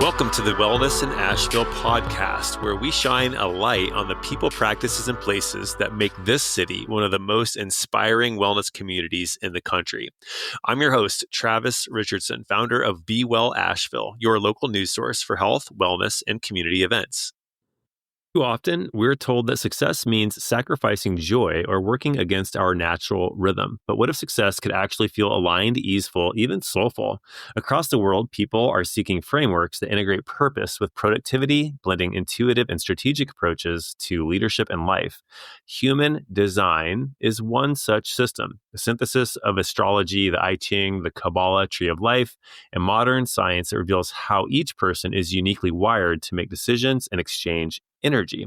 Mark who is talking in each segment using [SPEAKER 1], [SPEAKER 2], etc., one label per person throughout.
[SPEAKER 1] Welcome to the Wellness in Asheville podcast, where we shine a light on the people, practices, and places that make this city one of the most inspiring wellness communities in the country. I'm your host, Travis Richardson, founder of Be Well Asheville, your local news source for health, wellness, and community events. Too often, we're told that success means sacrificing joy or working against our natural rhythm. But what if success could actually feel aligned, easeful, even soulful? Across the world, people are seeking frameworks that integrate purpose with productivity, blending intuitive and strategic approaches to leadership and life. Human design is one such system, the synthesis of astrology, the I Ching, the Kabbalah, tree of life, and modern science that reveals how each person is uniquely wired to make decisions and exchange energy.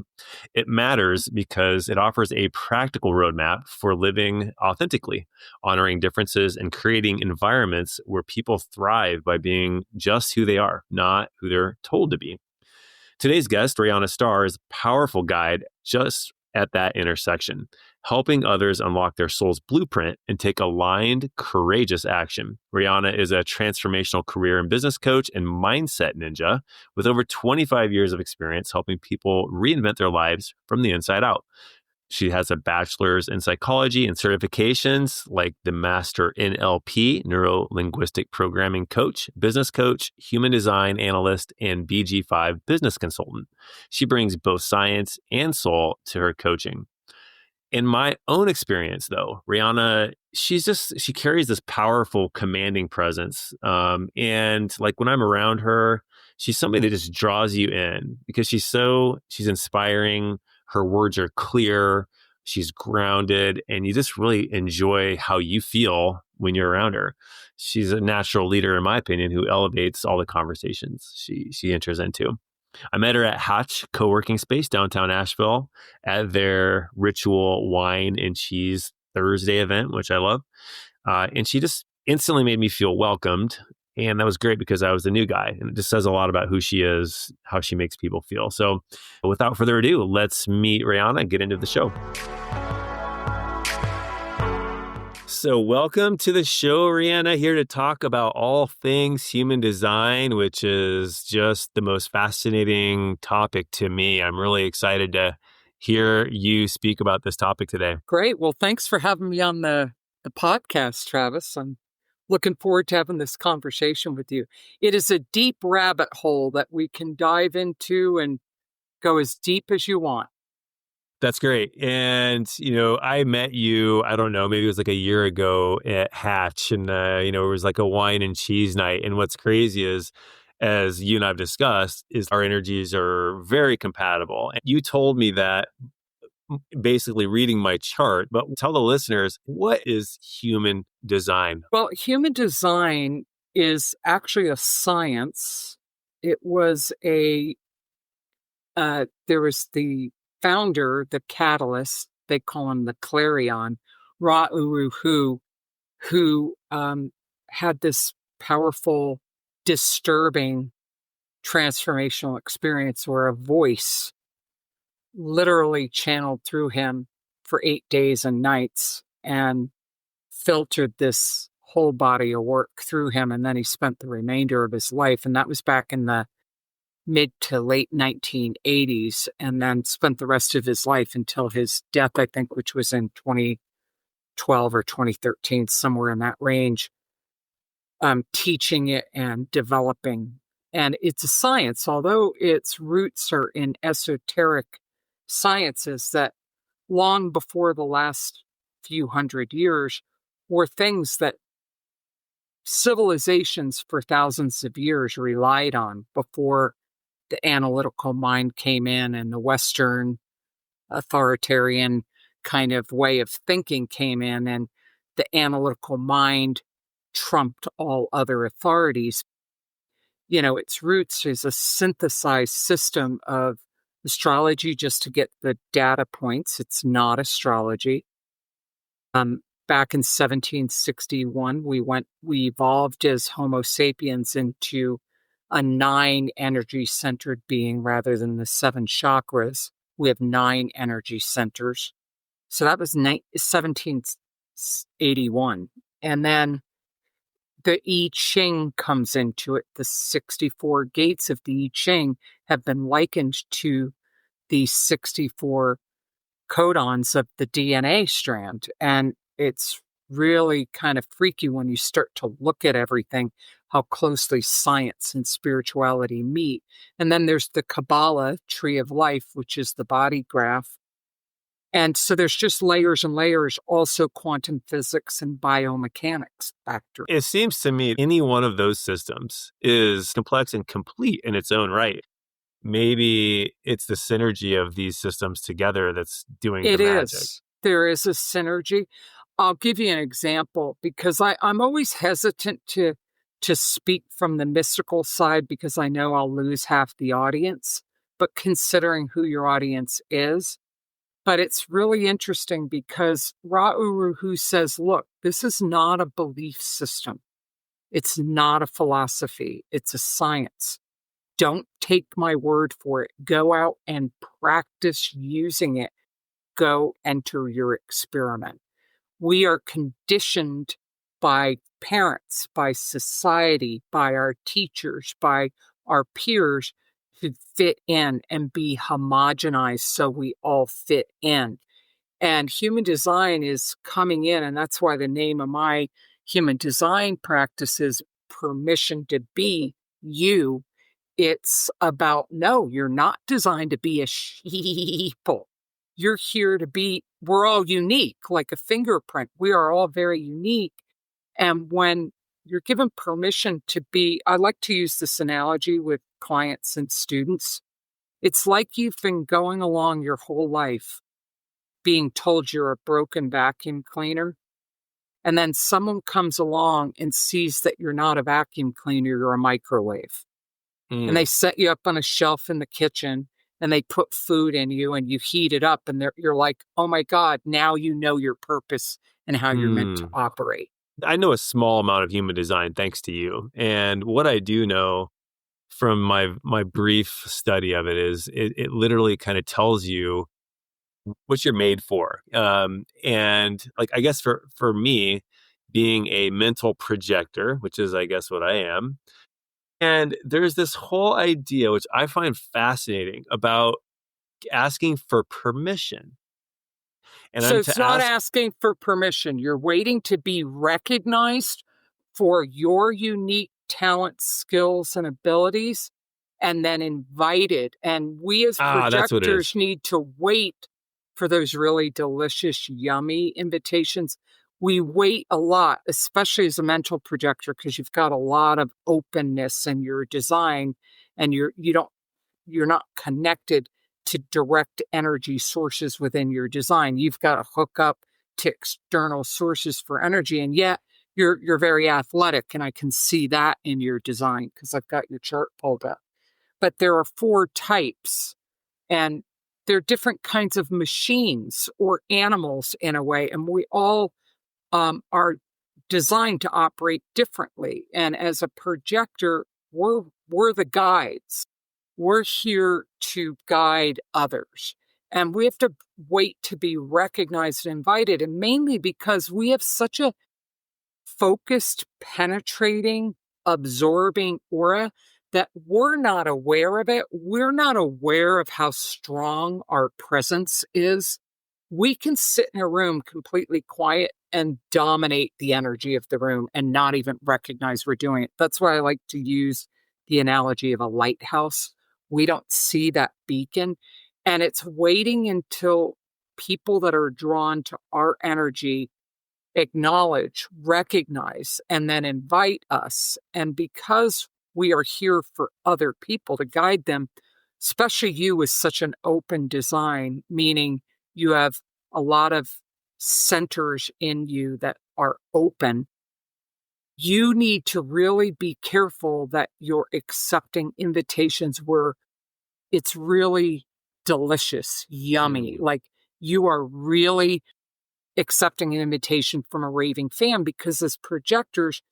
[SPEAKER 1] It matters because it offers a practical roadmap for living authentically, honoring differences, and creating environments where people thrive by being just who they are, not who they're told to be. Today's guest, Rayana Starre, is a powerful guide just at that intersection, helping others unlock their soul's blueprint and take aligned, courageous action. Rayana is a transformational career and business coach and mindset ninja with over 25 years of experience helping people reinvent their lives from the inside out. She has a bachelor's in psychology and certifications like the Master NLP, Neuro Linguistic Programming Coach, Business Coach, Human Design Analyst, and BG5 Business Consultant. She brings both science and soul to her coaching. In my own experience, though, Rayana, she carries this powerful, commanding presence. And like when I'm around her, she's somebody that just draws you in because she's inspiring. Her words are clear. She's grounded, and you just really enjoy how you feel when you're around her. She's a natural leader, in my opinion, who elevates all the conversations she enters into. I met her at Hatch co-working space downtown Asheville at their ritual wine and cheese Thursday event, which I love. And she just instantly made me feel welcomed. And that was great because I was the new guy. And it just says a lot about who she is, how she makes people feel. So without further ado, let's meet Rayana and get into the show. So welcome to the show, Rayana, here to talk about all things human design, which is just the most fascinating topic to me. I'm really excited to hear you speak about this topic today.
[SPEAKER 2] Great. Well, thanks for having me on the podcast, Travis. I'm looking forward to having this conversation with you. It is a deep rabbit hole that we can dive into and go as deep as you want.
[SPEAKER 1] That's great. And, I met you, I don't know, maybe it was like a year ago at Hatch and, it was like a wine and cheese night. And what's crazy is, as you and I've discussed, is our energies are very compatible. And you told me that basically reading my chart, but tell the listeners, what is human design?
[SPEAKER 2] Well, human design is actually a science. It was there was the founder, the catalyst, they call him the Clarion, Ra-Uru-Hu, who had this powerful, disturbing transformational experience where a voice literally channeled through him for 8 days and nights and filtered this whole body of work through him. And then he spent the remainder of his life. And that was back in the mid to late 1980s, and then spent the rest of his life until his death, I think, which was in 2012 or 2013, somewhere in that range, teaching it and developing. And it's a science, although its roots are in esoteric sciences that long before the last few hundred years were things that civilizations for thousands of years relied on before the analytical mind came in and the Western authoritarian kind of way of thinking came in, and the analytical mind trumped all other authorities. Its roots is a synthesized system of astrology just to get the data points. It's not astrology. Back in 1761, we evolved as Homo sapiens into a 9 energy centered being rather than the 7 chakras. We have 9 energy centers. So that was 1781. And then the I Ching comes into it. The 64 gates of the I Ching have been likened to the 64 codons of the DNA strand. And it's really kind of freaky when you start to look at everything, how closely science and spirituality meet. And then there's the Kabbalah tree of life, which is the body graph. And so there's just layers and layers, also quantum physics and biomechanics factor.
[SPEAKER 1] It seems to me any one of those systems is complex and complete in its own right. Maybe it's the synergy of these systems together that's doing the magic.
[SPEAKER 2] There is a synergy. I'll give you an example because I'm always hesitant to speak from the mystical side because I know I'll lose half the audience. But considering who your audience is, but it's really interesting because Ra Uru Hu says, look, this is not a belief system. It's not a philosophy. It's a science. Don't take my word for it. Go out and practice using it. Go enter your experiment. We are conditioned by parents, by society, by our teachers, by our peers to fit in and be homogenized so we all fit in. And human design is coming in, and that's why the name of my human design practice is Permission to Be You. It's about, no, you're not designed to be a sheeple. You're here to be, we're all unique, like a fingerprint. We are all very unique. And when you're given permission to be, I like to use this analogy with clients and students. It's like you've been going along your whole life being told you're a broken vacuum cleaner. And then someone comes along and sees that you're not a vacuum cleaner, you're a microwave. And they set you up on a shelf in the kitchen and they put food in you and you heat it up and you're like, oh my God, now you know your purpose and how you're meant to operate.
[SPEAKER 1] I know a small amount of human design thanks to you. And what I do know from my brief study of it is it literally kind of tells you what you're made for. And like, I guess for me, being a mental projector, which is, I guess, what I am. And there's this whole idea, which I find fascinating, about asking for permission. And
[SPEAKER 2] so it's not asking for permission. You're waiting to be recognized for your unique talents, skills, and abilities, and then invited. And we as projectors need to wait for those really delicious, yummy invitations. We wait a lot, especially as a mental projector, because you've got a lot of openness in your design, and you're not connected to direct energy sources within your design. You've got to hook up to external sources for energy, and yet you're very athletic, and I can see that in your design because I've got your chart pulled up. But there are 4 types, and they're different kinds of machines or animals in a way, and we all are designed to operate differently. And as a projector, we're the guides. We're here to guide others. And we have to wait to be recognized and invited, and mainly because we have such a focused, penetrating, absorbing aura that we're not aware of it. We're not aware of how strong our presence is. We can sit in a room completely quiet and dominate the energy of the room and not even recognize we're doing it. That's why I like to use the analogy of a lighthouse. We don't see that beacon, and it's waiting until people that are drawn to our energy acknowledge, recognize, and then invite us. And because we are here for other people to guide them, especially you with such an open design, meaning you have a lot of centers in you that are open, you need to really be careful that you're accepting invitations where it's really delicious, yummy. Like you are really accepting an invitation from a raving fan, because as projectors,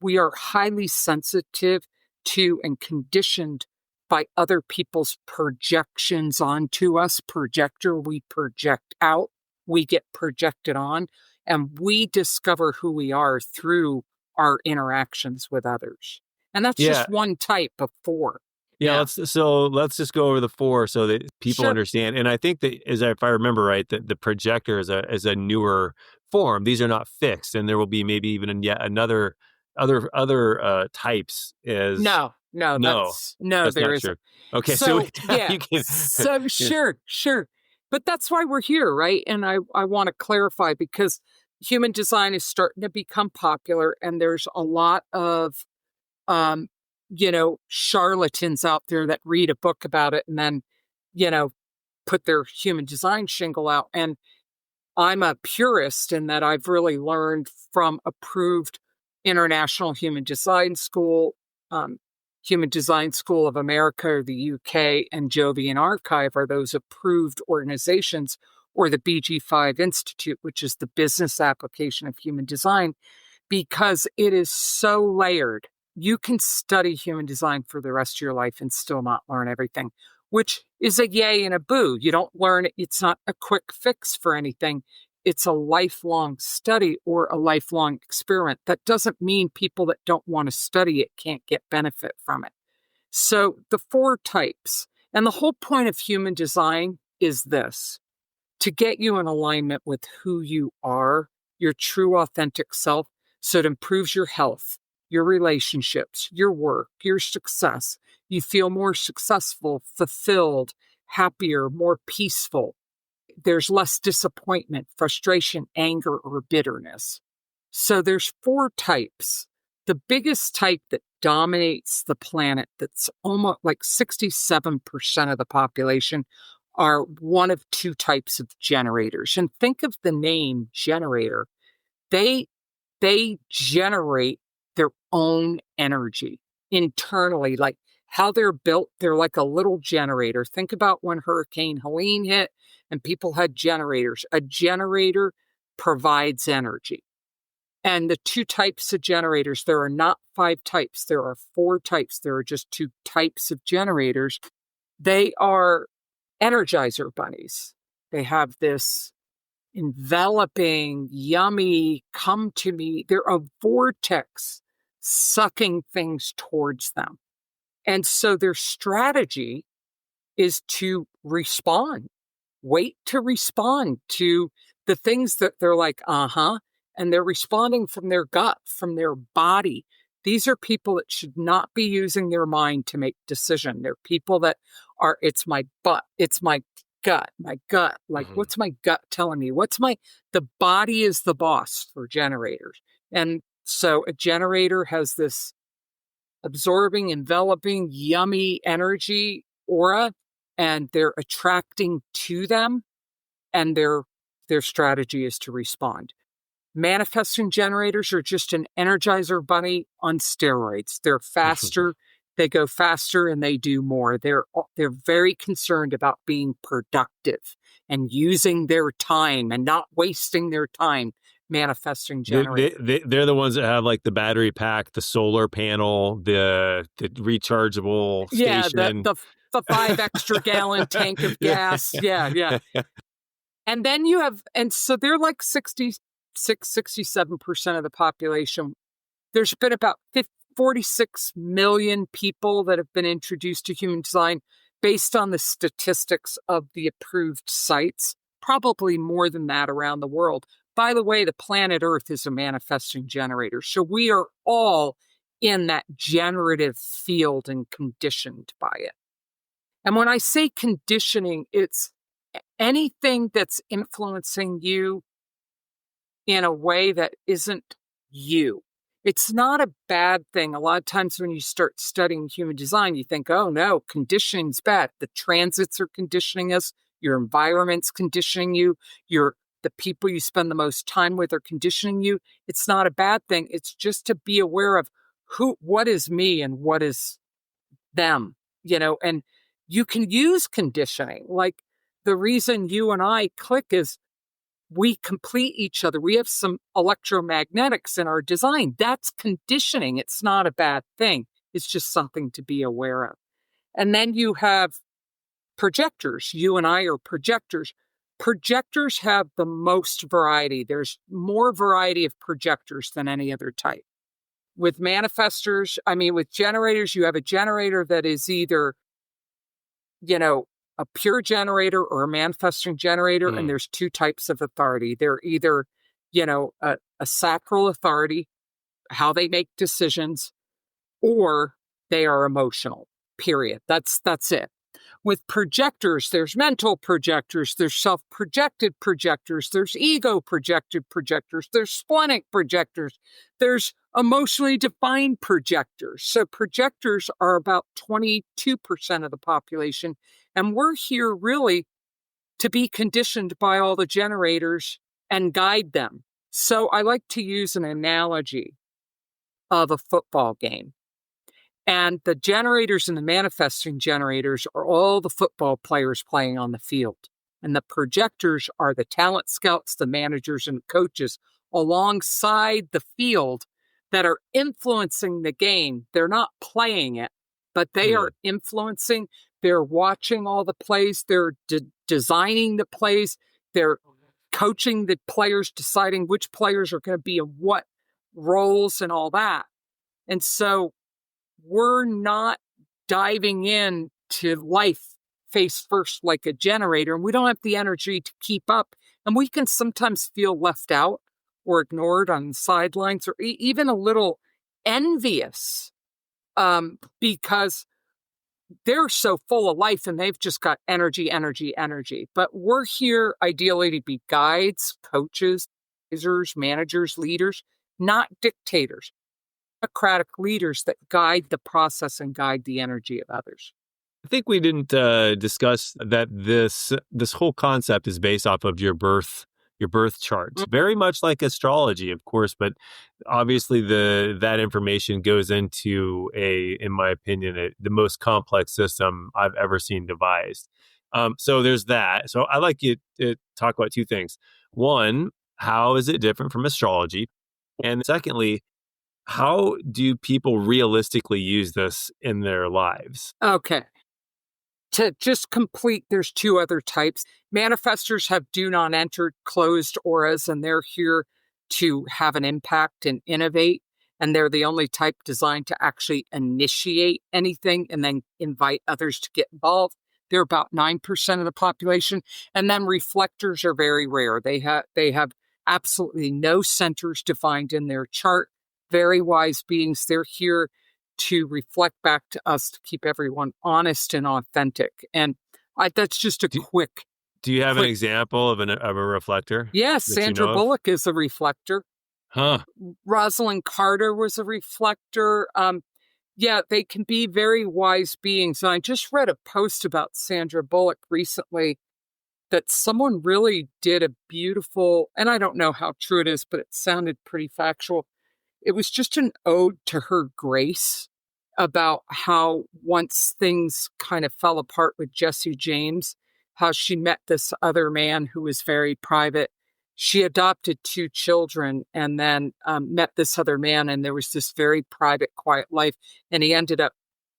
[SPEAKER 2] we are highly sensitive to and conditioned by other people's projections onto us. Projector, we project out, we get projected on, and we discover who we are through our interactions with others. And that's
[SPEAKER 1] Yeah.
[SPEAKER 2] just one type of 4.
[SPEAKER 1] Yeah, let's just go over the 4 so that people
[SPEAKER 2] Sure.
[SPEAKER 1] understand. And I think that, if I remember right, that the projector is a newer form. These are not fixed, and there will be maybe even yet another other types.
[SPEAKER 2] No,
[SPEAKER 1] That's
[SPEAKER 2] there
[SPEAKER 1] not
[SPEAKER 2] isn't.
[SPEAKER 1] true. Okay, so
[SPEAKER 2] So yeah,
[SPEAKER 1] you can.
[SPEAKER 2] so
[SPEAKER 1] Yeah.
[SPEAKER 2] sure. But that's why we're here, right? And I want to clarify, because human design is starting to become popular, and there's a lot of charlatans out there that read a book about it and then, put their human design shingle out. And I'm a purist in that I've really learned from approved International Human Design School, Human Design School of America, or the UK, and Jovian Archive are those approved organizations, or the BG5 Institute, which is the business application of human design, because it is so layered. You can study human design for the rest of your life and still not learn everything, which is a yay and a boo. You don't learn it. It's not a quick fix for anything. It's a lifelong study or a lifelong experiment. That doesn't mean people that don't want to study it can't get benefit from it. So the 4 types, and the whole point of human design is this: to get you in alignment with who you are, your true authentic self, so it improves your health, your relationships, your work, your success. You feel more successful, fulfilled, happier, more peaceful. There's less disappointment, frustration, anger, or bitterness. So there's 4 types. The biggest type that dominates the planet, that's almost like 67% of the population, are one of 2 types of generators. And think of the name generator. They generate their own energy internally, like how they're built. They're like a little generator. Think about when Hurricane Helene hit and people had generators. A generator provides energy. And the 2 types of generators, there are not 5 types. There are 4 types. There are just 2 types of generators. They are Energizer bunnies. They have this enveloping, yummy, come to me. They're a vortex sucking things towards them. And so their strategy is to respond, wait to respond to the things that they're like, and they're responding from their gut, from their body. These are people that should not be using their mind to make decision. They're people that are, it's my butt, it's my gut. Like, what's my gut telling me? The body is the boss for generators. And so a generator has this absorbing, enveloping, yummy energy aura, and they're attracting to them, and their strategy is to respond. Manifesting generators are just an Energizer bunny on steroids. They're faster, they go faster, and they do more. They're very concerned about being productive and using their time and not wasting their time. Manifesting generators.
[SPEAKER 1] They're the ones that have like the battery pack, the solar panel, the rechargeable station.
[SPEAKER 2] Yeah, the 5 extra gallon tank of gas. Yeah. And then you have, and so they're like 67% of the population. There's been about 46 million people that have been introduced to human design based on the statistics of the approved sites, probably more than that around the world. By the way, the planet Earth is a manifesting generator. So we are all in that generative field and conditioned by it. And when I say conditioning, it's anything that's influencing you in a way that isn't you. It's not a bad thing. A lot of times when you start studying human design, you think, oh no, conditioning's bad. The transits are conditioning us. Your environment's conditioning you. The people you spend the most time with are conditioning you. It's not a bad thing. It's just to be aware of what is me and what is them, and you can use conditioning. Like the reason you and I click is we complete each other. We have some electromagnetics in our design. That's conditioning. It's not a bad thing. It's just something to be aware of. And then you have projectors. You and I are projectors. Projectors have the most variety. There's more variety of projectors than any other type. with with generators, you have a generator that is either, a pure generator or a manifesting generator. And there's two types of authority. They're either, a sacral authority, how they make decisions, or they are emotional, period. That's it. With projectors, there's mental projectors, there's self-projected projectors, there's ego-projected projectors, there's splenic projectors, there's emotionally defined projectors. So projectors are about 22% of the population, and we're here really to be conditioned by all the generators and guide them. So I like to use an analogy of a football game. And the generators and the manifesting generators are all the football players playing on the field. And the projectors are the talent scouts, the managers, and coaches alongside the field that are influencing the game. They're not playing it, but they are influencing. They're watching all the plays. They're designing the plays. They're coaching the players, deciding which players are going to be in what roles and all that. And so we're not diving in to life face first like a generator, and we don't have the energy to keep up. And we can sometimes feel left out or ignored on the sidelines, or even a little envious because they're so full of life and they've just got energy. But we're here ideally to be guides, coaches, advisors, managers, leaders, not dictators. Democratic leaders that guide the process and guide the energy of others.
[SPEAKER 1] I think we didn't discuss that this whole concept is based off of your birth chart. Mm-hmm. Very much like astrology, of course, but obviously that information goes into in my opinion, the most complex system I've ever seen devised. So there's that. So I'd like you to talk about two things. One, how is it different from astrology? And secondly, how do people realistically use this in their lives?
[SPEAKER 2] Okay. To just complete, there's two other types. Manifestors have do not enter closed auras, and they're here to have an impact and innovate. And they're the only type designed to actually initiate anything and then invite others to get involved. They're about 9% of the population. And then reflectors are very rare. They have absolutely no centers defined in their chart. Very wise beings. They're here to reflect back to us to keep everyone honest and authentic. And that's just a quick.
[SPEAKER 1] Do you have an example of a reflector?
[SPEAKER 2] Yes, Sandra Bullock is a reflector.
[SPEAKER 1] Huh.
[SPEAKER 2] Rosalind Carter was a reflector. Yeah, they can be very wise beings. And I just read a post about Sandra Bullock recently that someone really did a beautiful, and I don't know how true it is, but it sounded pretty factual. It was just an ode to her grace about how once things kind of fell apart with Jesse James, how she met this other man who was very private. She adopted 2 children and then met this other man, and there was this very private, quiet life. And he ended up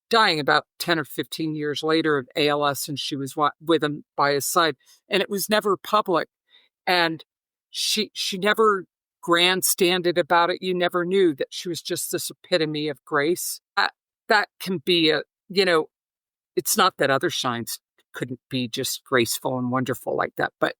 [SPEAKER 2] dying about 10 or 15 years later of ALS, and she was with him by his side. And it was never public. And she never grandstanded about it. You never knew that she was just this epitome of grace. That can be it's not that other signs couldn't be just graceful and wonderful like that, but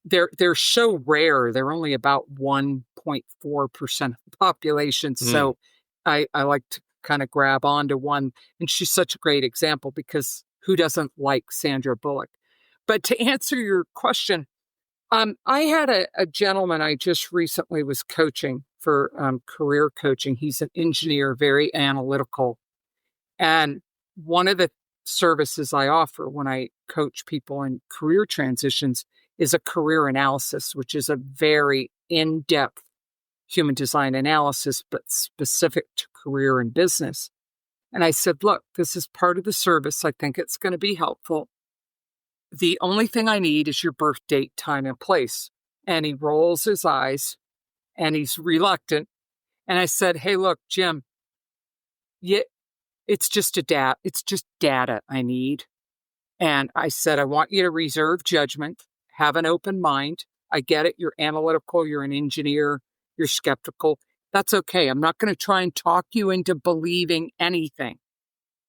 [SPEAKER 2] they're so rare. They're only about 1.4% of the population. So I like to kind of grab onto one, and she's such a great example because who doesn't like Sandra Bullock? But to answer your question, I had a gentleman I just recently was coaching for career coaching. He's an engineer, very analytical. And one of the services I offer when I coach people in career transitions is a career analysis, which is a very in-depth human design analysis, but specific to career and business. And I said, look, this is part of the service. I think it's going to be helpful. The only thing I need is your birth date, time, and place. And he rolls his eyes and he's reluctant. And I said, hey, look, Jim, it's just data I need. And I said, I want you to reserve judgment, have an open mind. I get it. You're analytical. You're an engineer. You're skeptical. That's okay. I'm not going to try and talk you into believing anything.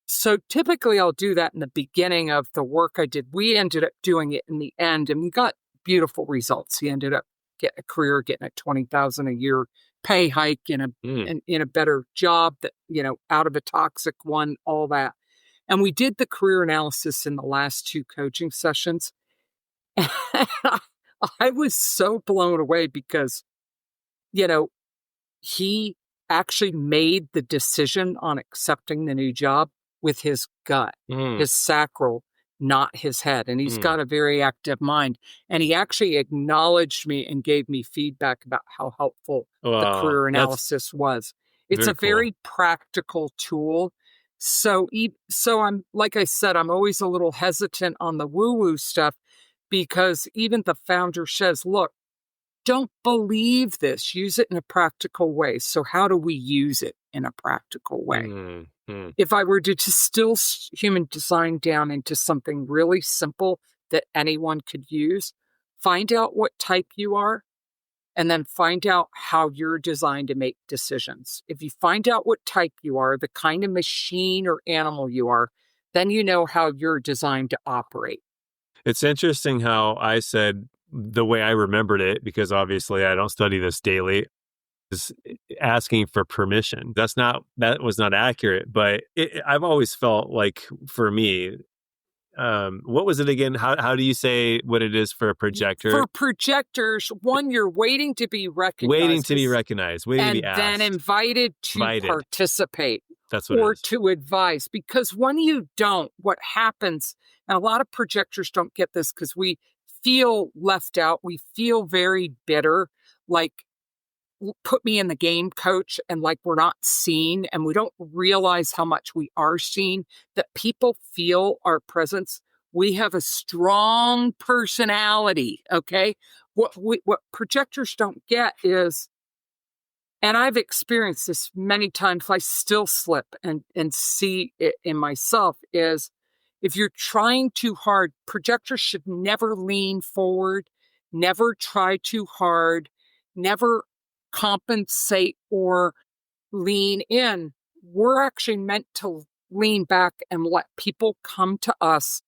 [SPEAKER 2] So typically I'll do that in the beginning of the work I did. We ended up doing it in the end, and we got beautiful results. He ended up getting a career, getting a $20,000 a year pay hike in a better job, that, out of a toxic one, all that. And we did the career analysis in the last 2 coaching sessions. And I was so blown away because, he actually made the decision on accepting the new job with his gut, his sacral, not his head. And he's got a very active mind. And he actually acknowledged me and gave me feedback about how helpful the career analysis was. It's a very practical tool. So I'm, like I said, I'm always a little hesitant on the woo-woo stuff, because even the founder says, look, don't believe this. Use it in a practical way. So how do we use it in a practical way? If I were to distill human design down into something really simple that anyone could use, find out what type you are, and then find out how you're designed to make decisions. If you find out what type you are, the kind of machine or animal you are, then you know how you're designed to operate.
[SPEAKER 1] It's interesting how I said the way I remembered it, because obviously I don't study this daily, is asking for permission. That was not accurate, but I've always felt like, for me, what was it again? How do you say what it is for a projector?
[SPEAKER 2] For projectors, one, you're waiting to be recognized.
[SPEAKER 1] Waiting to be recognized, waiting to be asked.
[SPEAKER 2] And then invited to participate.
[SPEAKER 1] That's what
[SPEAKER 2] or
[SPEAKER 1] it is.
[SPEAKER 2] to advise. Because when you don't, what happens, and a lot of projectors don't get this because we feel left out. We feel very bitter, like, put me in the game, coach, and like we're not seen, and we don't realize how much we are seen, that people feel our presence. We have a strong personality, okay? What projectors don't get is, and I've experienced this many times, I still slip and see it in myself, is if you're trying too hard, projectors should never lean forward, never try too hard, never compensate or lean in. We're actually meant to lean back and let people come to us,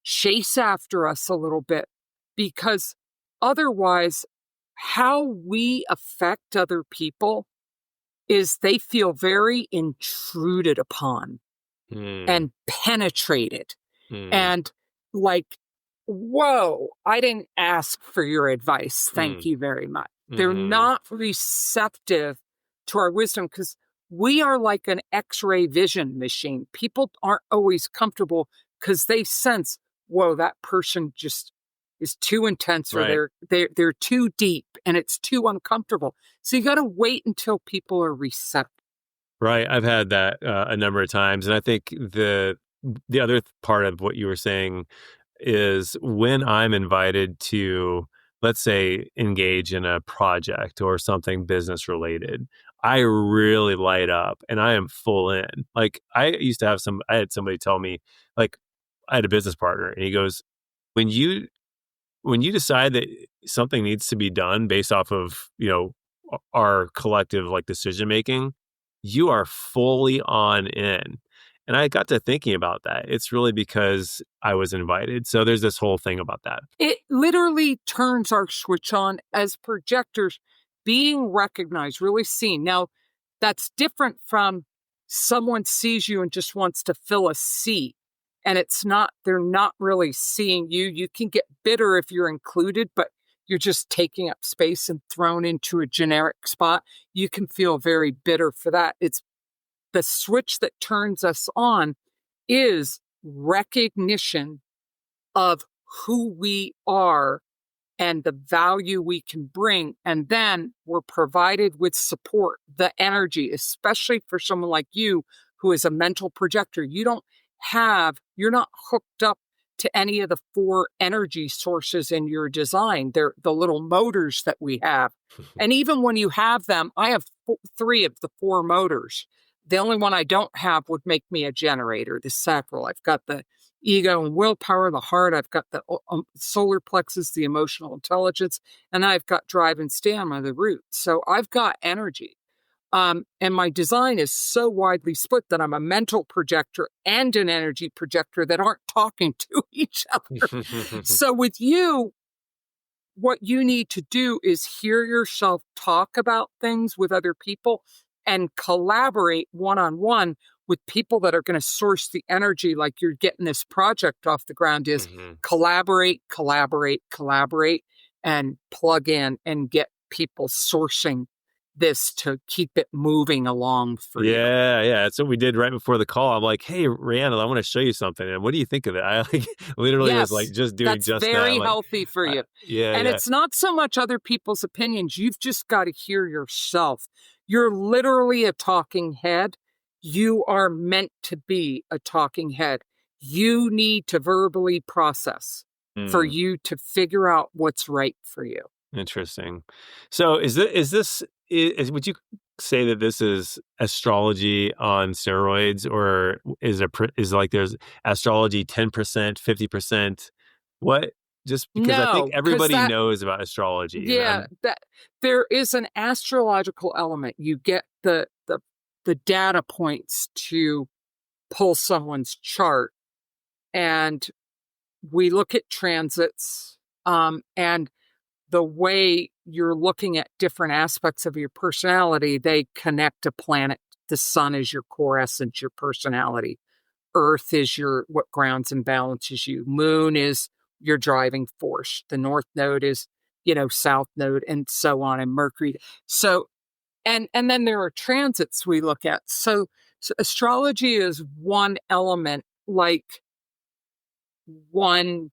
[SPEAKER 2] chase after us a little bit, because otherwise, how we affect other people is they feel very intruded upon and penetrated and like, whoa, I didn't ask for your advice. Thank you very much. They're not receptive to our wisdom because we are like an X-ray vision machine. People aren't always comfortable because they sense, whoa, that person just is too intense, or they're too deep and it's too uncomfortable. So you got to wait until people are receptive.
[SPEAKER 1] Right. I've had that a number of times. And I think the other part of what you were saying is, when I'm invited to, let's say, engage in a project or something business related, I really light up and I am full in. Like, I had somebody tell me, like, I had a business partner, and he goes, when you decide that something needs to be done based off of, our collective like decision making, you are fully on in. And I got to thinking about that. It's really because I was invited. So there's this whole thing about that.
[SPEAKER 2] It literally turns our switch on as projectors, being recognized, really seen. Now, that's different from someone sees you and just wants to fill a seat. And they're not really seeing you. You can get bitter if you're included, but you're just taking up space and thrown into a generic spot. You can feel very bitter for that. It's the switch that turns us on is recognition of who we are and the value we can bring. And then we're provided with support, the energy, especially for someone like you who is a mental projector. You're not hooked up to any of the 4 energy sources in your design. They're the little motors that we have. And even when you have them, I have 3 of the 4 motors. The only one I don't have would make me a generator, the sacral. I've got the ego and willpower, the heart. I've got the solar plexus, the emotional intelligence, and I've got drive and stamina, the root. So I've got energy. And my design is so widely split that I'm a mental projector and an energy projector that aren't talking to each other. So with you, what you need to do is hear yourself talk about things with other people and collaborate one-on-one with people that are going to source the energy, like you're getting this project off the ground, is collaborate, and plug in and get people sourcing this to keep it moving along for you.
[SPEAKER 1] Yeah. That's what we did right before the call. I'm like, hey, Rayana, I want to show you something. And what do you think of it? I literally was like just doing
[SPEAKER 2] that's
[SPEAKER 1] just
[SPEAKER 2] very
[SPEAKER 1] that.
[SPEAKER 2] healthy for you. And it's not so much other people's opinions. You've just got to hear yourself. You're literally a talking head. You are meant to be a talking head. You need to verbally process for you to figure out what's right for you.
[SPEAKER 1] Interesting. So would you say that this is astrology on steroids, or is like there's astrology 10%, 50%? What? Just because I think everybody knows about astrology.
[SPEAKER 2] Yeah, that there is an astrological element. You get the data points to pull someone's chart, and we look at transits, and the way you're looking at different aspects of your personality, they connect to planet. The sun is your core essence, your personality. Earth is what grounds and balances you. Moon is your driving force. The north node is, south node, and so on, and Mercury. So, and then there are transits we look at. So astrology is one element, like one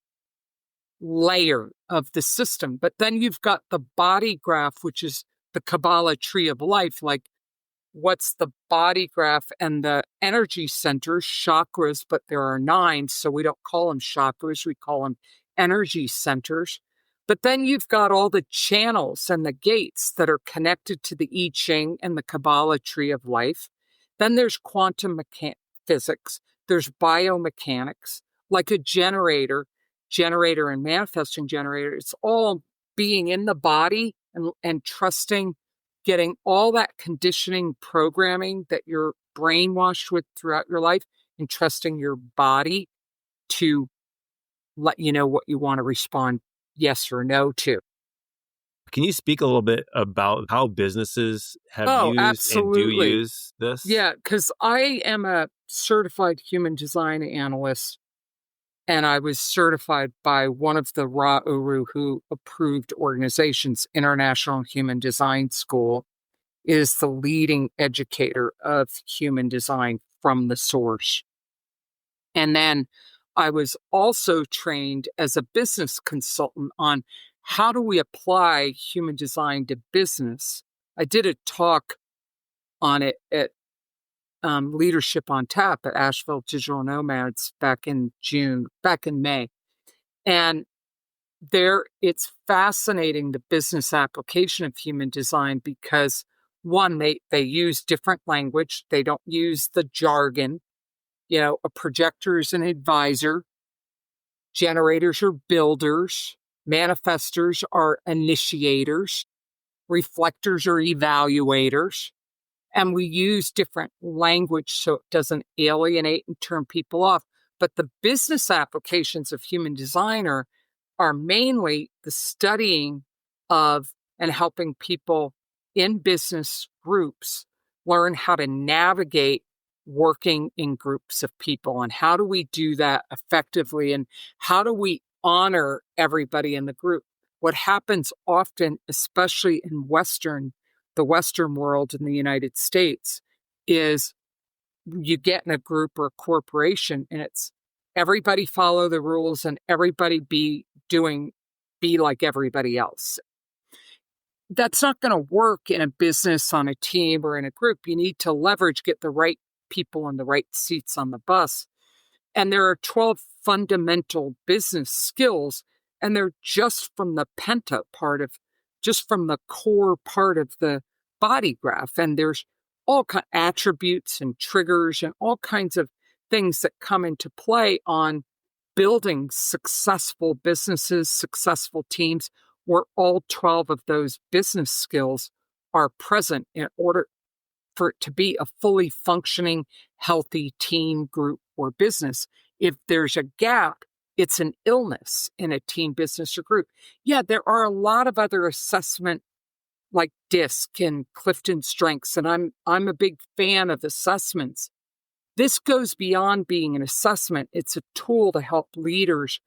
[SPEAKER 2] layer of the system. But then you've got the body graph, which is the Kabbalah tree of life. Like, what's the body graph and the energy centers, chakras, but there are 9, so we don't call them chakras, we call them energy centers. But then you've got all the channels and the gates that are connected to the I Ching and the Kabbalah tree of life. Then there's quantum physics, there's biomechanics, like a generator and manifesting generator. It's all being in the body and trusting, getting all that conditioning programming that you're brainwashed with throughout your life, and trusting your body to let you know what you want to respond yes or no to.
[SPEAKER 1] Can you speak a little bit about how businesses have used
[SPEAKER 2] absolutely.
[SPEAKER 1] and do use this?
[SPEAKER 2] Yeah, because I am a certified human design analyst, and I was certified by one of the Ra-Uru approved organizations, International Human Design School, is the leading educator of human design from the source. And then I was also trained as a business consultant on how do we apply human design to business. I did a talk on it at Leadership on Tap at Asheville Digital Nomads back in May. And it's fascinating, the business application of human design, because one, they use different language. They don't use the jargon. A projector is an advisor. Generators are builders. Manifestors are initiators. Reflectors are evaluators. And we use different language so it doesn't alienate and turn people off. But the business applications of human design are mainly the studying of and helping people in business groups learn how to navigate working in groups of people, and how do we do that effectively, and how do we honor everybody in the group. What happens often, especially in the Western world in the United States, is you get in a group or a corporation and it's everybody follow the rules and everybody be like everybody else. That's not going to work in a business, on a team, or in a group. You need to get the right people in the right seats on the bus. And there are 12 fundamental business skills, and they're just from the just from the core part of the body graph. And there's all kinds of attributes and triggers and all kinds of things that come into play on building successful businesses, successful teams, where all 12 of those business skills are present in order for it to be a fully functioning, healthy team, group, or business. If there's a gap, it's an illness in a team, business, or group. Yeah, there are a lot of other assessment like DISC and Clifton Strengths, and I'm a big fan of assessments. This goes beyond being an assessment. It's a tool to help leaders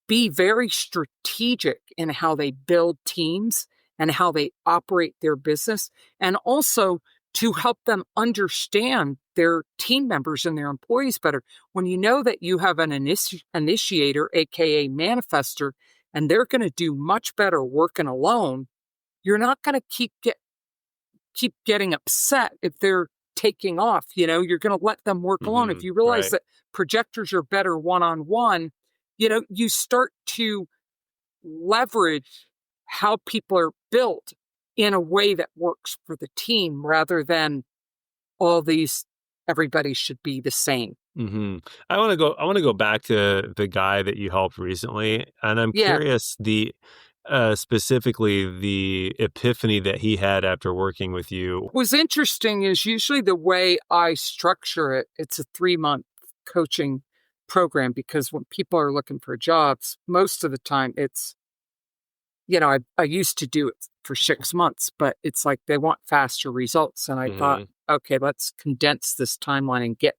[SPEAKER 2] be very strategic in how they build teams and how they operate their business, and also to help them understand their team members and their employees better. When you know that you have an initiator, aka manifester, and they're going to do much better working alone, you're not going to keep getting upset if they're taking off. You're going to let them work alone. If you realize that projectors are better one-on-one, you start to leverage how people are built in a way that works for the team rather than everybody should be the same.
[SPEAKER 1] Mm-hmm. I want to go back to the guy that you helped recently, and I'm curious specifically the epiphany that he had after working with you.
[SPEAKER 2] What's interesting is usually the way I structure it, it's a 3-month coaching program, because when people are looking for jobs, most of the time it's, I used to do it for 6 months, but it's like they want faster results. And I thought, okay, let's condense this timeline and get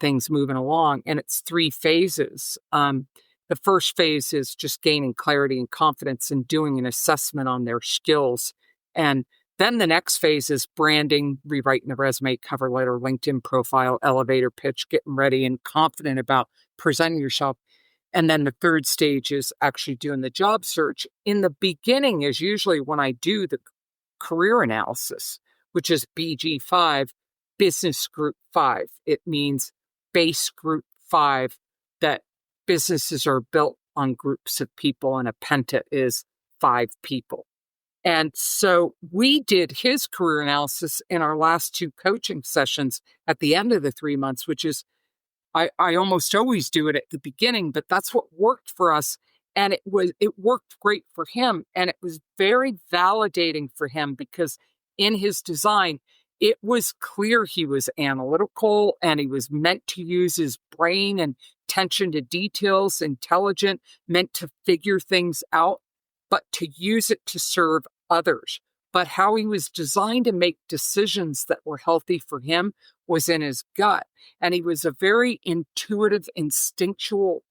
[SPEAKER 2] things moving along. And it's 3 phases. The first phase is just gaining clarity and confidence and doing an assessment on their skills. And then the next phase is branding, rewriting the resume, cover letter, LinkedIn profile, elevator pitch, getting ready and confident about presenting yourself. And then the third stage is actually doing the job search. In the beginning is usually when I do the career analysis, which is BG5, Business Group 5. It means base Group 5, that businesses are built on groups of people, and a penta is 5 people. And so we did his career analysis in our last 2 coaching sessions at the end of the 3 months, which is, I almost always do it at the beginning, but that's what worked for us. And it worked great for him. And it was very validating for him, because in his design, it was clear he was analytical and he was meant to use his brain and attention to details, intelligent, meant to figure things out, but to use it to serve others. But how he was designed to make decisions that were healthy for him was in his gut. And he was a very intuitive, instinctual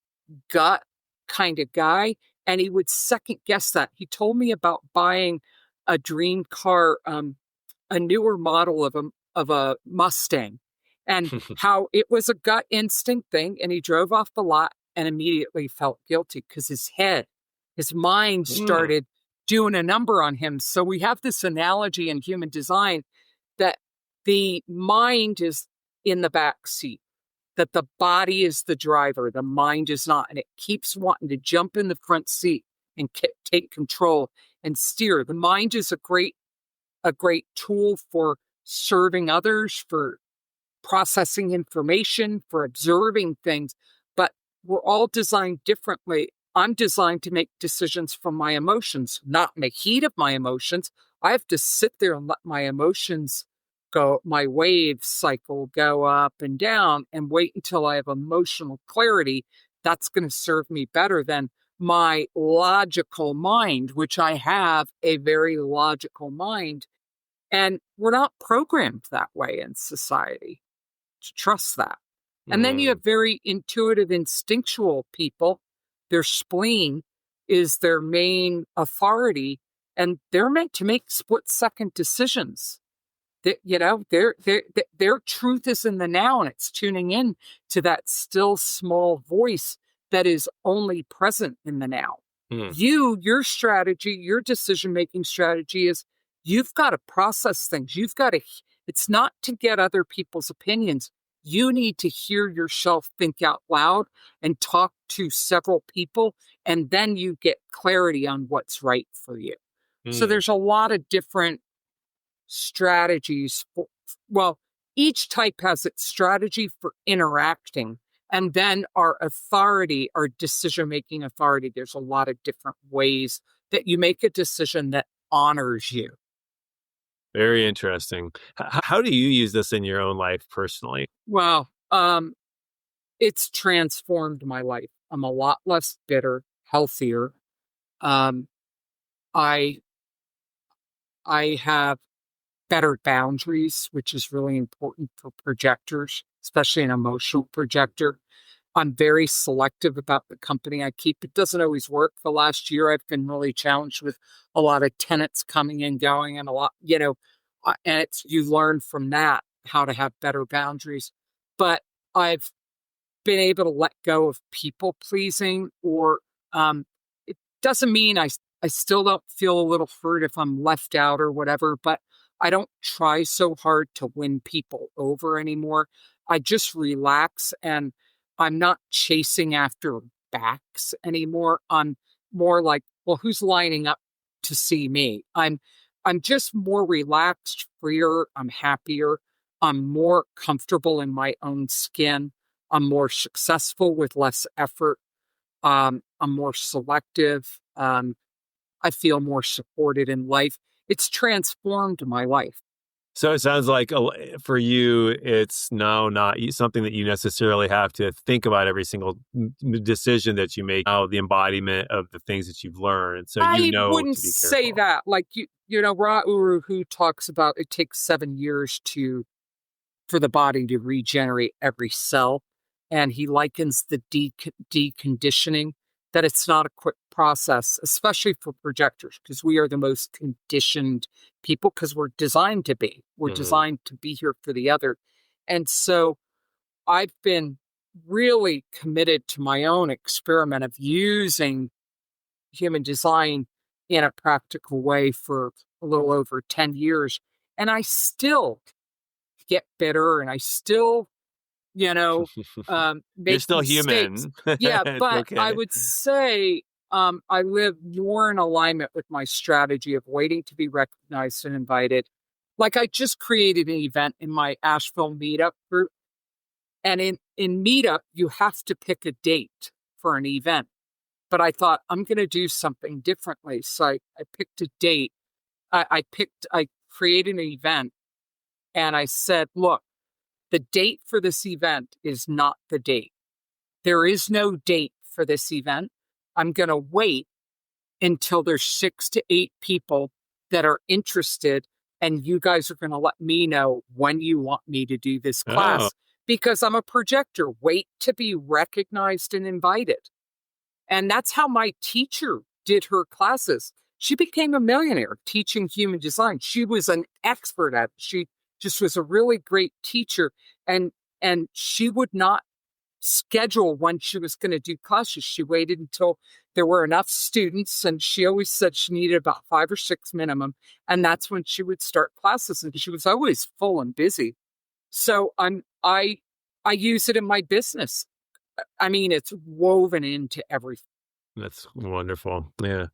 [SPEAKER 2] gut kind of guy. And he would second guess that. He told me about buying a dream car, a newer model of a Mustang, and how it was a gut instinct thing. And he drove off the lot and immediately felt guilty because his mind started doing a number on him. So we have this analogy in human design that the mind is in the back seat, that the body is the driver, the mind is not, and it keeps wanting to jump in the front seat and take control and steer. The mind is a great tool for serving others, for processing information, for observing things, but we're all designed differently. I'm designed to make decisions from my emotions, not in the heat of my emotions. I have to sit there and let my emotions go, my wave cycle go up and down, and wait until I have emotional clarity. That's going to serve me better than my logical mind, which I have a very logical mind. And we're not programmed that way in society to trust that. And then you have very intuitive, instinctual people. Their spleen is their main authority, and they're meant to make split-second decisions. Their truth is in the now, and it's tuning in to that still small voice that is only present in the now. Your strategy, your decision-making strategy is you've got to process things. It's not to get other people's opinions. You need to hear yourself think out loud and talk to several people, and then you get clarity on what's right for you. So there's a lot of different strategies. Each type has its strategy for interacting And then our authority, our decision-making authority, there's a lot of different ways that you make a decision that honors you.
[SPEAKER 1] Very interesting. How do you use this in your own life personally?
[SPEAKER 2] Well, it's transformed my life. I'm a lot less bitter, healthier. Um, I I have better boundaries, which is really important for projectors, especially an emotional projector. I'm very selective about the company I keep. It doesn't always work. The last year, I've been really challenged with a lot of tenants coming and going, and a lot, and it's you learn from that how to have better boundaries. But I've been able to let go of people pleasing, or it doesn't mean I still don't feel a little hurt if I'm left out or whatever, but I don't try so hard to win people over anymore. I just relax, and I'm not chasing after backs anymore. I'm more like, well, who's lining up to see me? I'm just more relaxed, freer, I'm happier, I'm more comfortable in my own skin. I'm more successful with less effort. I'm more selective. I feel more supported in life. It's transformed my life.
[SPEAKER 1] So it sounds like for you, it's now not something that you necessarily have to think about every single decision that you make. Now, the embodiment of the things that you've learned, so
[SPEAKER 2] I wouldn't
[SPEAKER 1] to be
[SPEAKER 2] say
[SPEAKER 1] careful.
[SPEAKER 2] that. Like Ra Uru, who talks about it takes 7 years for the body to regenerate every cell. And he likens the deconditioning, that it's not a quick process, especially for projectors, because we are the most conditioned people because we're designed to be. We're
[SPEAKER 1] Mhm.
[SPEAKER 2] designed to be here for the other. And so I've been really committed to my own experiment of using human design in a practical way for a little over 10 years. And I still get bitter, and I still
[SPEAKER 1] You're
[SPEAKER 2] make
[SPEAKER 1] still
[SPEAKER 2] mistakes.
[SPEAKER 1] human.
[SPEAKER 2] Yeah,
[SPEAKER 1] It's
[SPEAKER 2] but I
[SPEAKER 1] okay.
[SPEAKER 2] would say I live more in alignment with my strategy of waiting to be recognized and invited. Like I just created an event in my Asheville meetup group. And in meetup, you have to pick a date for an event. But I thought I'm going to do something differently. So I picked a date. I created an event, and I said, look, the date for this event is not the date. There is no date for this event. I'm going to wait until there's 6 to 8 people that are interested, and you guys are going to let me know when you want me to do this
[SPEAKER 1] Oh,
[SPEAKER 2] class because I'm a projector. Wait to be recognized and invited. And that's how my teacher did her classes. She became a millionaire teaching human design. She was an expert at it. She just was a really great teacher, and she would not schedule when she was going to do classes. She waited until there were enough students, and she always said she needed about 5 or 6 minimum, and that's when she would start classes. And she was always full and busy. So I use it in my business. I mean, it's woven into everything.
[SPEAKER 1] that's wonderful. Yeah.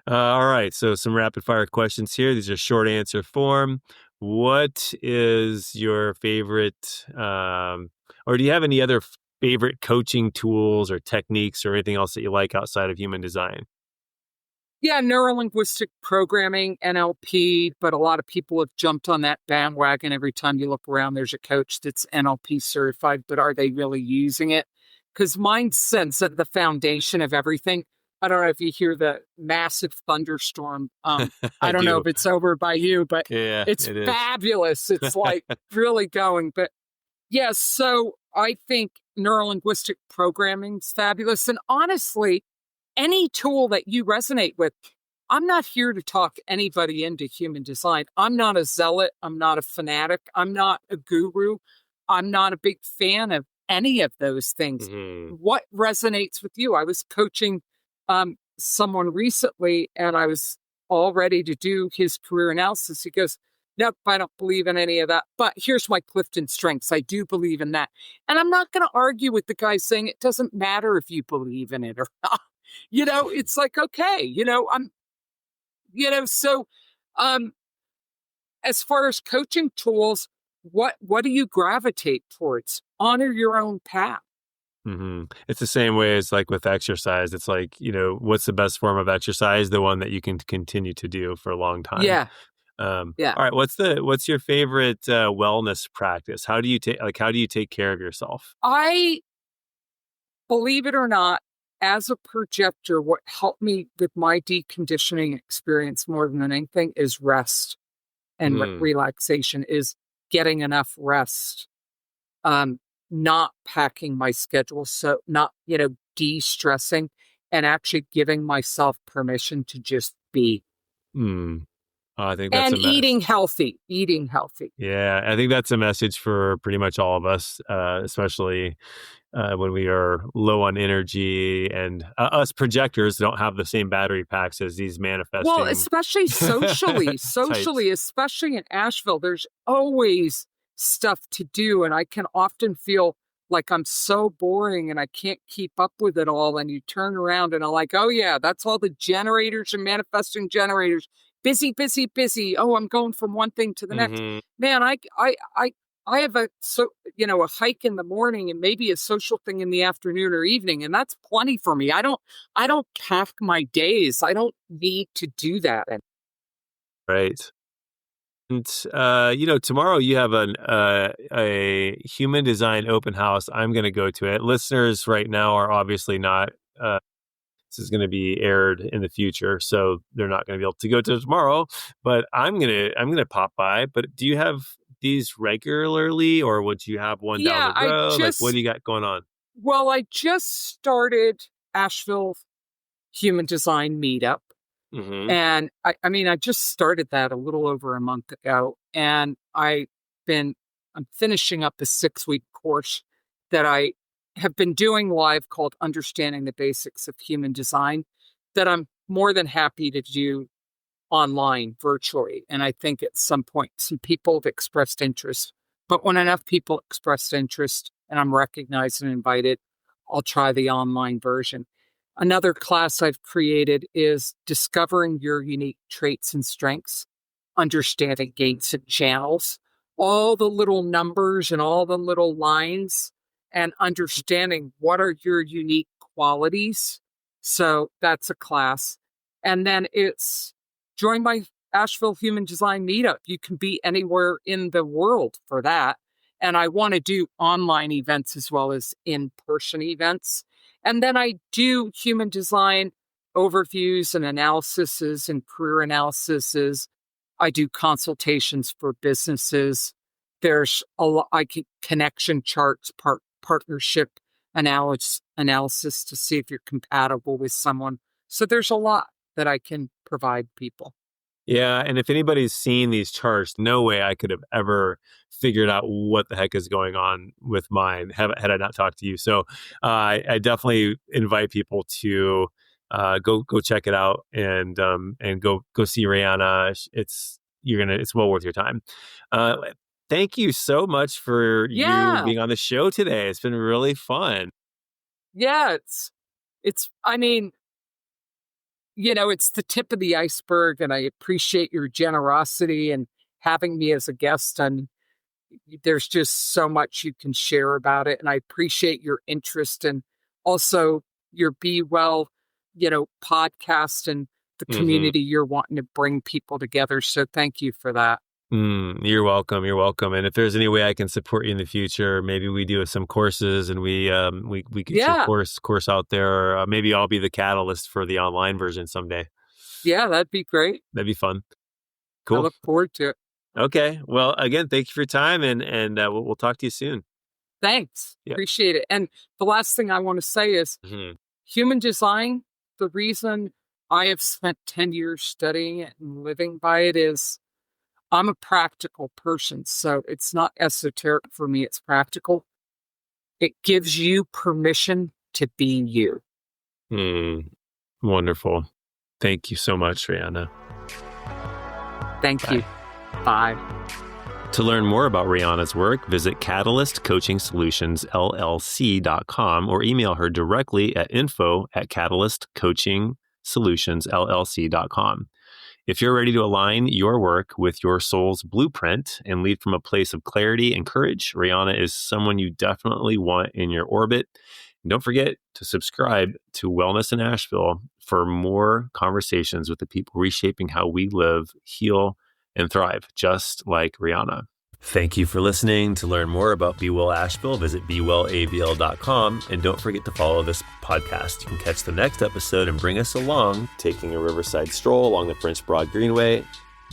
[SPEAKER 1] All right. So some rapid fire questions here. These are short answer form. What is your favorite, or do you have any other favorite coaching tools or techniques or anything else that you like outside of human design?
[SPEAKER 2] Yeah, neurolinguistic programming, NLP, but a lot of people have jumped on that bandwagon. Every time you look around, there's a coach that's NLP certified, but are they really using it? Because mine sits at the foundation of everything. I don't know if you hear the massive thunderstorm. I
[SPEAKER 1] I
[SPEAKER 2] don't know if
[SPEAKER 1] do.
[SPEAKER 2] it's over by you, but
[SPEAKER 1] Yeah,
[SPEAKER 2] it's
[SPEAKER 1] it is.
[SPEAKER 2] fabulous. It's like really going. But yes, so I think neurolinguistic programming is fabulous. And honestly, any tool that you resonate with. I'm not here to talk anybody into human design. I'm not a zealot. I'm not a fanatic. I'm not a guru. I'm not a big fan of any of those things.
[SPEAKER 1] Mhm.
[SPEAKER 2] What resonates with you? I was coaching someone recently, and I was all ready to do his career analysis. He goes, nope, I don't believe in any of that. But here's my Clifton strengths. I do believe in that. And I'm not going to argue with the guy saying it doesn't matter if you believe in it or not. It's like, okay, so um as far as coaching tools, what do you gravitate towards? Honor your own path.
[SPEAKER 1] It's the same way as like with exercise. It's like, what's the best form of exercise? The one that you can continue to do for a long time.
[SPEAKER 2] Yeah. Yeah.
[SPEAKER 1] All right. What's your favorite wellness practice? How do you take care of yourself?
[SPEAKER 2] I, believe it or not, as a projector, what helped me with my deconditioning experience more than anything is rest and relaxation, is getting enough rest. Not packing my schedule, so not, de-stressing, and actually giving myself permission to just be.
[SPEAKER 1] I think that's
[SPEAKER 2] And
[SPEAKER 1] a mess.
[SPEAKER 2] Eating healthy.
[SPEAKER 1] Yeah, I think that's a message for pretty much all of us, especially when we are low on energy, and us projectors don't have the same battery packs as these
[SPEAKER 2] Well,
[SPEAKER 1] manifesting
[SPEAKER 2] especially
[SPEAKER 1] types.
[SPEAKER 2] especially in Asheville, there's always stuff to do. And I can often feel like I'm so boring and I can't keep up with it all. And you turn around and I'm like, oh yeah, that's all the generators and manifesting generators. Busy, busy, busy. Oh, I'm going from one thing to the next.
[SPEAKER 1] Mm-hmm.
[SPEAKER 2] Man, I have a hike in the morning and maybe a social thing in the afternoon or evening, and that's plenty for me. I don't pack my days. I don't need to do that. And
[SPEAKER 1] Right. And tomorrow you have a human design open house. I'm going to go to it. Listeners right now are obviously not. This is going to be aired in the future, so they're not going to be able to go to it tomorrow. But I'm gonna pop by. But do you have these regularly, or would you have one down
[SPEAKER 2] yeah,
[SPEAKER 1] the road? Like, what do you got going on?
[SPEAKER 2] I just started Asheville Human Design Meetup.
[SPEAKER 1] Mm-hmm.
[SPEAKER 2] And I just started that a little over a month ago. And I'm finishing up a 6-week course that I have been doing live called Understanding the Basics of Human Design, that I'm more than happy to do online virtually. And I think at some point, some people have expressed interest. But when enough people expressed interest and I'm recognized and invited, I'll try the online version. Another class I've created is discovering your unique traits and strengths, understanding gates and channels, all the little numbers and all the little lines, and understanding what are your unique qualities. So that's a class. And then it's join my Asheville Human Design Meetup. You can be anywhere in the world for that. And I want to do online events as well as in-person events. And then I do human design overviews and analyses and career analyses. I do consultations for businesses. There's a lot, connection charts, partnership analysis to see if you're compatible with someone. So there's a lot that I can provide people.
[SPEAKER 1] Yeah, and if anybody's seen these charts, no way I could have ever figured out what the heck is going on with mine had I not talked to you. So I definitely invite people to go check it out and go see Rayana. It's well worth your time. Thank you so much for you being on the show today. It's been really fun.
[SPEAKER 2] Yeah, it's it's the tip of the iceberg, and I appreciate your generosity and having me as a guest. And there's just so much you can share about it. And I appreciate your interest and also your Be Well, podcast and the community you're wanting to bring people together. So thank you for that.
[SPEAKER 1] You're welcome. You're welcome. And if there's any way I can support you in the future, maybe we do some courses and we get your course out there. Maybe I'll be the catalyst for the online version someday.
[SPEAKER 2] Yeah, that'd be great.
[SPEAKER 1] That'd be fun. Cool.
[SPEAKER 2] I look forward to it.
[SPEAKER 1] Okay. Well, again, thank you for your time, and we'll talk to you soon.
[SPEAKER 2] Thanks. Yep. Appreciate it. And the last thing I want to say is human design, the reason I have spent 10 years studying it and living by it is I'm a practical person, so it's not esoteric for me. It's practical. It gives you permission to be you.
[SPEAKER 1] Wonderful. Thank you so much, Rayana.
[SPEAKER 2] Thank you. Bye.
[SPEAKER 1] To learn more about Rayana's work, visit catalystcoachingsolutionsllc.com or email her directly at info@catalystcoachingsolutionsllc.com. If you're ready to align your work with your soul's blueprint and lead from a place of clarity and courage, Rayana is someone you definitely want in your orbit. And don't forget to subscribe to Wellness in Asheville for more conversations with the people reshaping how we live, heal, and thrive, just like Rayana. Thank you for listening. To learn more about Be Well Asheville, visit bewellavl.com. And don't forget to follow this podcast. You can catch the next episode and bring us along, taking a riverside stroll along the French Broad Greenway,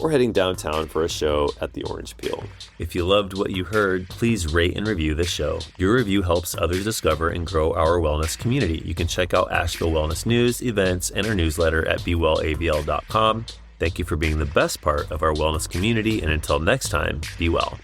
[SPEAKER 1] or heading downtown for a show at the Orange Peel. If you loved what you heard, please rate and review the show. Your review helps others discover and grow our wellness community. You can check out Asheville Wellness news, events, and our newsletter at bewellavl.com. Thank you for being the best part of our wellness community, and until next time, be well.